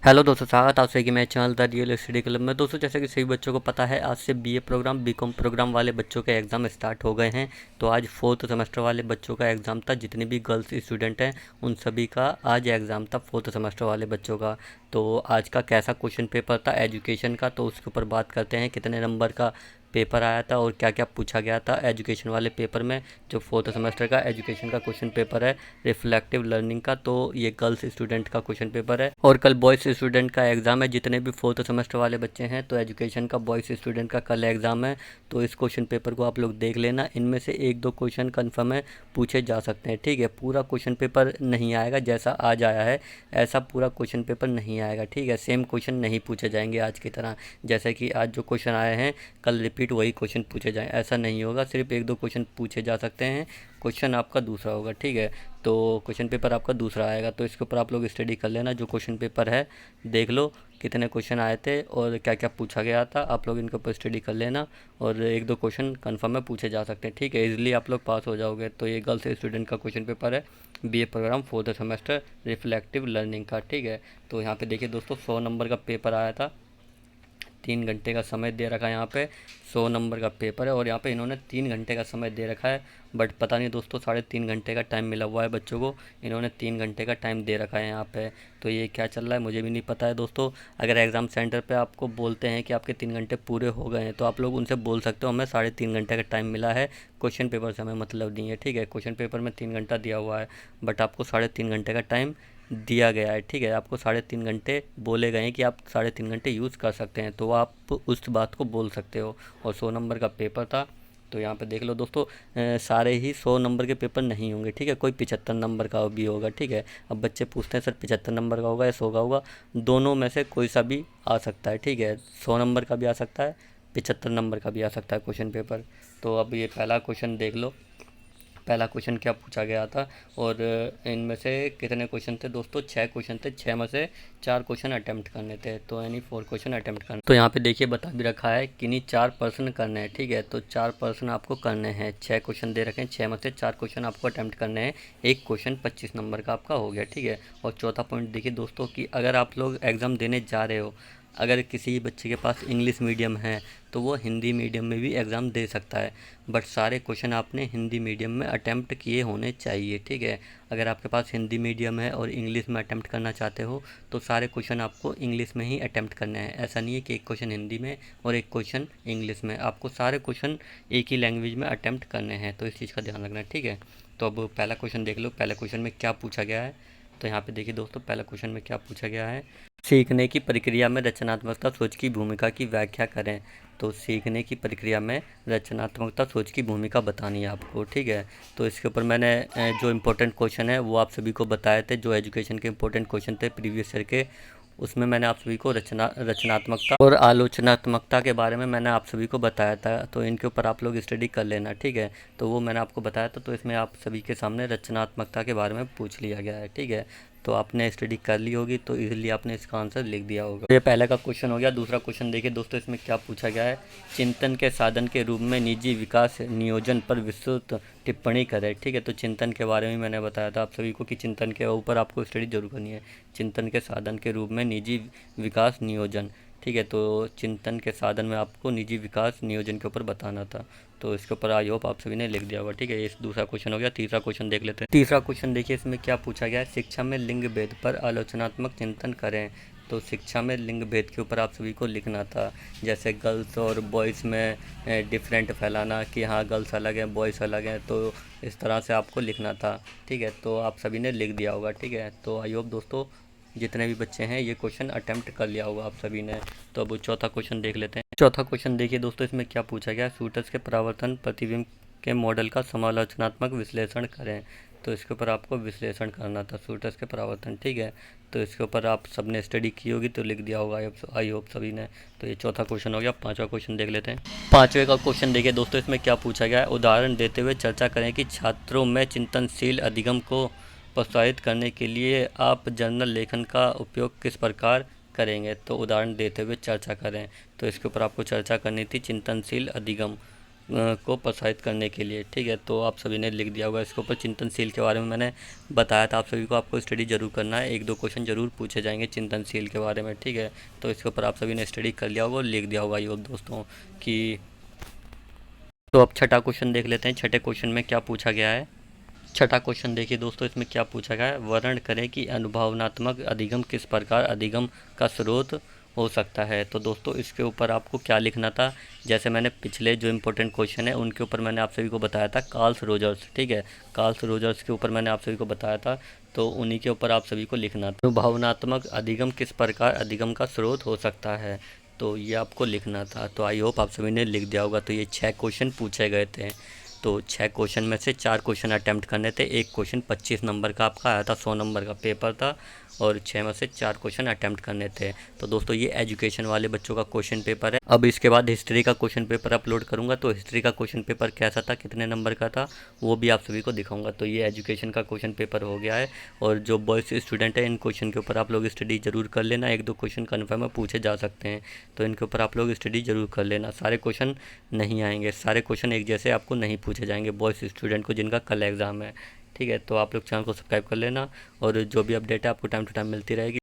Hello दोस्तों, स्वागत है आपसे कि मैं channel the real study club में। दोस्तों, जैसे कि सभी बच्चों को पता है, आज से बीए प्रोग्राम बीकॉम प्रोग्राम वाले बच्चों के एग्ज़ाम स्टार्ट हो गए हैं। तो आज फोर्थ सेमेस्टर वाले बच्चों का एग्ज़ाम था। जितने भी गर्ल्स स्टूडेंट हैं उन सभी का आज एग्ज़ाम था, फोर्थ सेमेस्टर वाले बच्चों का। तो आज का कैसा क्वेश्चन पेपर था एजुकेशन का, तो उसके ऊपर बात करते हैं। कितने नंबर का पेपर आया था और क्या क्या पूछा गया था एजुकेशन वाले पेपर में। जो फोर्थ सेमेस्टर का एजुकेशन का क्वेश्चन पेपर है रिफ्लेक्टिव लर्निंग का, तो ये गर्ल्स स्टूडेंट का क्वेश्चन पेपर है। और कल बॉयज़ स्टूडेंट का एग्ज़ाम है। जितने भी फोर्थ सेमेस्टर वाले बच्चे हैं तो एजुकेशन का बॉयज़ स्टूडेंट का कल एग्ज़ाम है। तो इस क्वेश्चन पेपर को आप लोग देख लेना। इनमें से एक दो क्वेश्चन कन्फर्म है पूछे जा सकते हैं, ठीक है। पूरा क्वेश्चन पेपर नहीं आएगा, जैसा आज आया है ऐसा पूरा क्वेश्चन पेपर नहीं आएगा, ठीक है। सेम क्वेश्चन नहीं पूछे जाएंगे आज की तरह। जैसे कि आज जो क्वेश्चन आए हैं कल रिपीट वही क्वेश्चन पूछे जाएँ, ऐसा नहीं होगा। सिर्फ एक दो क्वेश्चन पूछे जा सकते हैं, क्वेश्चन आपका दूसरा होगा, ठीक है। तो क्वेश्चन पेपर आपका दूसरा आएगा, तो इसके ऊपर आप लोग स्टडी कर लेना। जो क्वेश्चन पेपर है देख लो कितने क्वेश्चन आए थे और क्या क्या पूछा गया था, आप लोग इनके ऊपर स्टडी कर लेना। और एक दो क्वेश्चन कन्फर्म में पूछे जा सकते हैं, ठीक है। इजीली आप लोग पास हो जाओगे। तो ये गर्ल्स स्टूडेंट का क्वेश्चन पेपर है BA programme fourth semester reflective learning का, ठीक है। तो यहाँ पे देखिए दोस्तों, 100 नंबर का पेपर आया था। 3 घंटे का समय दे रखा है यहाँ पे। 100 नंबर का पेपर है और यहाँ पे इन्होंने 3 घंटे का समय दे रखा है। बट पता नहीं दोस्तों, 3.5 घंटे का टाइम मिला हुआ है बच्चों को। इन्होंने 3 घंटे का टाइम दे रखा है यहाँ पे। तो ये क्या चल रहा है मुझे भी नहीं पता है दोस्तों। अगर एग्ज़ाम सेंटर पे आपको बोलते हैं कि आपके 3 घंटे पूरे हो गए हैं तो आप लोग उनसे बोल सकते हो हमें 3.5 घंटे का टाइम मिला है, क्वेश्चन पेपर से हमें मतलब नहीं है, ठीक है। क्वेश्चन पेपर में 3 घंटा दिया हुआ है बट आपको 3.5 घंटे का टाइम दिया गया है, ठीक है। आपको 3.5 घंटे बोले गए हैं कि आप 3.5 घंटे यूज़ कर सकते हैं, तो आप उस बात को बोल सकते हो। और 100 नंबर का पेपर था। तो यहाँ पे देख लो दोस्तों, सारे ही 100 नंबर के पेपर नहीं होंगे, ठीक है। कोई 75 नंबर का भी होगा, ठीक है। अब बच्चे पूछते हैं सर 75 नंबर का होगा या 100 का होगा, दोनों में से कोई सा भी आ सकता है, ठीक है। 100 नंबर का भी आ सकता है, 75 नंबर का भी आ सकता है क्वेश्चन पेपर। तो अब ये पहला क्वेश्चन देख लो, पहला क्वेश्चन क्या पूछा गया था। और इनमें से कितने क्वेश्चन थे दोस्तों, 6 क्वेश्चन थे। 6 में से 4 क्वेश्चन अटैम्प्ट करने थे, तो यानी 4 क्वेश्चन अटैम्प्ट करने। तो यहाँ पे देखिए बता भी रखा है कि नहीं 4 प्रश्न करने हैं, ठीक है। तो 4 प्रश्न आपको करने हैं। 6 क्वेश्चन दे रखे हैं, 6 में से 4 क्वेश्चन आपको अटैम्प्ट करने हैं। एक क्वेश्चन 25 नंबर का आपका हो गया, ठीक है। और चौथा पॉइंट देखिए दोस्तों कि अगर आप लोग एग्ज़ाम देने जा रहे हो, अगर किसी बच्चे के पास इंग्लिश मीडियम है तो वो हिंदी मीडियम में भी एग्ज़ाम दे सकता है। बट सारे क्वेश्चन आपने हिंदी मीडियम में अटैम्प्ट किए होने चाहिए, ठीक है। अगर आपके पास हिंदी मीडियम है और इंग्लिश में अटैम्प्ट करना चाहते हो तो सारे क्वेश्चन आपको इंग्लिश में ही अटैम्प्ट करने हैं। ऐसा नहीं है कि एक क्वेश्चन हिंदी में और एक क्वेश्चन इंग्लिश में, आपको सारे क्वेश्चन एक ही लैंग्वेज में अटैम्प्ट करने हैं। तो इस चीज़ का ध्यान रखना है, ठीक है। तो अब पहला क्वेश्चन देख लो, पहले क्वेश्चन में क्या पूछा गया है। तो यहाँ पे देखिए दोस्तों, पहला क्वेश्चन में क्या पूछा गया है। सीखने की प्रक्रिया में रचनात्मकता सोच की भूमिका की व्याख्या करें। तो सीखने की प्रक्रिया में रचनात्मकता सोच की भूमिका बतानी है आपको, ठीक है। तो इसके ऊपर मैंने जो इम्पोर्टेंट क्वेश्चन है वो आप सभी को बताए थे। जो एजुकेशन के इम्पोर्टेंट क्वेश्चन थे प्रीवियस ईयर के, उसमें मैंने आप सभी को रचनात्मकता और आलोचनात्मकता के बारे में मैंने आप सभी को बताया था। तो इनके ऊपर आप लोग स्टडी कर लेना, ठीक है। तो वो मैंने आपको बताया था। तो इसमें आप सभी के सामने रचनात्मकता के बारे में पूछ लिया गया है, ठीक है। तो आपने स्टडी कर ली होगी तो इजीली आपने इसका आंसर लिख दिया होगा। तो ये पहले का क्वेश्चन हो गया। दूसरा क्वेश्चन देखिए दोस्तों, इसमें क्या पूछा गया है। चिंतन के साधन के रूप में निजी विकास नियोजन पर विस्तृत टिप्पणी करें, ठीक है। तो चिंतन के बारे में मैंने बताया था आप सभी को कि चिंतन के ऊपर आपको स्टडी जरूर करनी है। चिंतन के साधन के रूप में निजी विकास नियोजन, ठीक है। तो चिंतन के साधन में आपको निजी विकास नियोजन के ऊपर बताना था। तो इसके ऊपर आई होप आप सभी ने लिख दिया होगा, ठीक है। इस दूसरा क्वेश्चन हो गया। तीसरा क्वेश्चन देख लेते हैं। तीसरा क्वेश्चन देखिए, इसमें क्या पूछा गया है। शिक्षा में लिंग भेद पर आलोचनात्मक चिंतन करें। तो शिक्षा में लिंग भेद के ऊपर आप सभी को लिखना था। जैसे गर्ल्स और बॉयज़ में डिफरेंट फैलाना कि हाँ गर्ल्स अलग हैं बॉयज़ अलग हैं, तो इस तरह से आपको लिखना था, ठीक है। तो आप सभी ने लिख दिया होगा, ठीक है। तो आई होप दोस्तों जितने भी बच्चे हैं ये क्वेश्चन अटेम्प्ट कर लिया होगा आप सभी ने। तो अब चौथा क्वेश्चन देख लेते हैं। चौथा क्वेश्चन देखिए दोस्तों, इसमें क्या पूछा गया। शूटर्स के परावर्तन प्रतिबिंब के मॉडल का समालोचनात्मक विश्लेषण करें। तो इसके ऊपर आपको विश्लेषण करना था, शूटर्स के परावर्तन, ठीक है। तो इसके ऊपर आप सबने स्टडी की होगी तो लिख दिया होगा आई होप सभी ने। तो ये चौथा क्वेश्चन हो गया। पांचवा क्वेश्चन देख लेते हैं। पांचवे का क्वेश्चन देखिए दोस्तों, इसमें क्या पूछा गया है। उदाहरण देते हुए चर्चा करें कि छात्रों में चिंतनशील अधिगम को प्रोत्साहित करने के लिए आप जर्नल लेखन का उपयोग किस प्रकार करेंगे। तो उदाहरण देते हुए चर्चा करें। तो इसके ऊपर आपको चर्चा करनी थी चिंतनशील अधिगम को प्रोत्साहित करने के लिए। ठीक है, तो आप सभी ने लिख दिया होगा। इसके ऊपर चिंतनशील के बारे में मैंने बताया था आप सभी को, आपको स्टडी जरूर करना है, एक दो क्वेश्चन जरूर पूछे जाएंगे चिंतनशील के बारे में। ठीक है, तो इसके ऊपर आप सभी ने स्टडी कर लिया होगा और लिख दिया होगा योग दोस्तों कि। तो अब छठा क्वेश्चन देख लेते हैं, छठे क्वेश्चन में क्या पूछा गया है। छठा क्वेश्चन देखिए दोस्तों, इसमें क्या पूछा गया है, वर्णन करें कि अनुभवनात्मक अधिगम किस प्रकार अधिगम का स्रोत हो सकता है। तो दोस्तों इसके ऊपर आपको क्या लिखना था, जैसे मैंने पिछले जो इंपॉर्टेंट क्वेश्चन है उनके ऊपर मैंने आप सभी को बताया था, कार्ल्स रोजर्स। ठीक है, कार्ल्स रोजर्स के ऊपर मैंने आप सभी को बताया था, तो उन्हीं के ऊपर आप सभी को लिखना था। अनुभवनात्मक अधिगम किस प्रकार अधिगम का स्रोत हो सकता है, तो ये आपको लिखना था। तो आई होप आप सभी ने लिख दिया होगा। तो ये 6 क्वेश्चन पूछे गए थे, तो 6 क्वेश्चन में से 4 क्वेश्चन अटैम्प्ट करने थे। एक क्वेश्चन 25 नंबर का आपका आया था, 100 नंबर का पेपर था, और 6 में से 4 क्वेश्चन अटैम्प्ट करने थे। तो दोस्तों ये एजुकेशन वाले बच्चों का क्वेश्चन पेपर है। अब इसके बाद हिस्ट्री का क्वेश्चन पेपर अपलोड करूंगा, तो हिस्ट्री का क्वेश्चन पेपर कैसा था, कितने नंबर का था, वो भी आप सभी को दिखाऊंगा। तो ये एजुकेशन का क्वेश्चन पेपर हो गया है, और जो बॉयज़ स्टूडेंट है इन क्वेश्चन के ऊपर आप लोग स्टडी जरूर कर लेना, एक दो क्वेश्चन कन्फर्म है पूछे जा सकते हैं, तो इनके ऊपर आप लोग स्टडी जरूर कर लेना। सारे क्वेश्चन नहीं आएंगे, सारे क्वेश्चन एक जैसे आपको नहीं पूछे जाएंगे बॉयज़ स्टूडेंट को जिनका कल एग्ज़ाम है। ठीक है, तो आप लोग चैनल को सब्सक्राइब कर लेना, और जो भी अपडेट है आपको टाइम टू टाइम मिलती रहेगी।